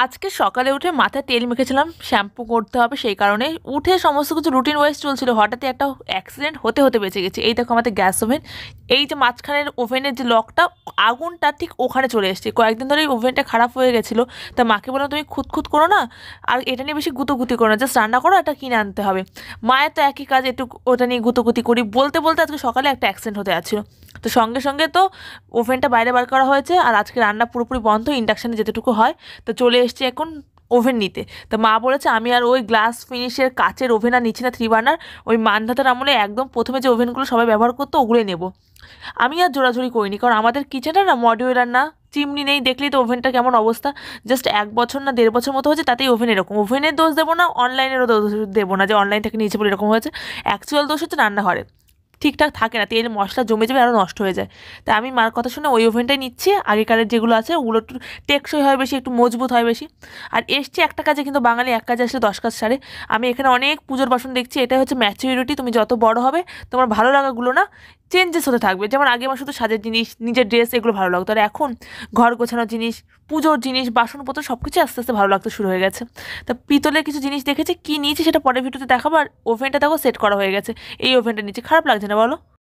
আজকে সকালে উঠে মাথায় তেল মেখেছিলাম, শ্যাম্পু করতে হবে সেই কারণে উঠে সমস্ত কিছু রুটিন ওয়াইজ চলছিল, হঠাৎই একটা অ্যাক্সিডেন্ট হতে হতে বেঁচে গেছি। এই দেখো আমাদের গ্যাস ওভেন, এই যে মাঝখানের ওভেনের যে লকটা, আগুনটা ঠিক ওখানে চলে এসছে। কয়েকদিন ধরে এই ওভেনটা খারাপ হয়ে গেছিলো, তা মাকে বললাম তুমি খুঁতখুত করো না, আর এটা নিয়ে বেশি গুতোগুতি করো না, জাস্ট রান্না করো, এটা কিনে আনতে হবে। মায়ের তো একই কাজ, একটু ওটা নিয়ে গুতোগুতি করি বলতে বলতে আজকে সকালে একটা অ্যাক্সিডেন্ট হতে যাচ্ছিলো। তো সঙ্গে সঙ্গে তো ওভেনটা বাইরে বার করা হয়েছে, আর আজকে রান্না পুরোপুরি বন্ধ, ইন্ডাকশানে যেতেটুকু হয়। তো চলে এসছি এখন ওভেন নিতে। তো মা বলেছে আমি আর ওই গ্লাস ফিনিশের কাচের ওভেন আর নিচ্ছি না, 3 বার্নার, ওই মান্ধাতার আমলে একদম প্রথমে যে ওভেনগুলো সবাই ব্যবহার করতো ওগুলোই নেব। আমি আর জোরাজুরি করিনি, কারণ আমাদের কিচেনটা না মডিউলার না, চিমনি নেই, দেখলেই তো ওভেনটা কেমন অবস্থা। জাস্ট 1 বছর না 1.5 বছর মতো হয়েছে, তাতেই ওভেন এরকম। ওভেনের দোষ দেবো না, অনলাইনেরও দোষ দেবো না যে অনলাইন থেকে নিয়েছে বলে এরকম হয়েছে। অ্যাকচুয়াল দোষ হচ্ছে রান্নাঘরে ঠিকঠাক থাকে না, তেল মশলা জমে যাবে, আরও নষ্ট হয়ে যায়। তাই আমি মার কথা শুনে ওই ওভেনটাই নিচ্ছি। আগেকারের যেগুলো আছে ওগুলো একটু টেকসই হয় বেশি, একটু মজবুত হয় বেশি। আর এসছি একটা কাজে, কিন্তু বাঙালি এক কাজে আসলে 10 কাজ সারে। আমি এখানে অনেক পুজোর বাসন দেখছি, এটাই হচ্ছে ম্যাচুরিটি। তুমি যত বড় হবে তোমার ভালো লাগাগুলো না চেঞ্জেস হতে থাকবে। যেমন আগে আমার শুধু সাজের জিনিস, নিজের ড্রেস, এগুলো ভালো লাগতো, আর এখন ঘর গোছানোর জিনিস, পুজোর জিনিস, বাসনপত্র সব কিছু আস্তে আস্তে ভালো লাগতে শুরু হয়ে গেছে। তা পিতলের কিছু জিনিস দেখেছি, কী নিয়েছি সেটা পরের ভিডিওতে দেখাবো। আর ওভেনটা দেখো সেট করা হয়ে গেছে, এই ওভেনটা নিচে খারাপ লাগছে না বলো?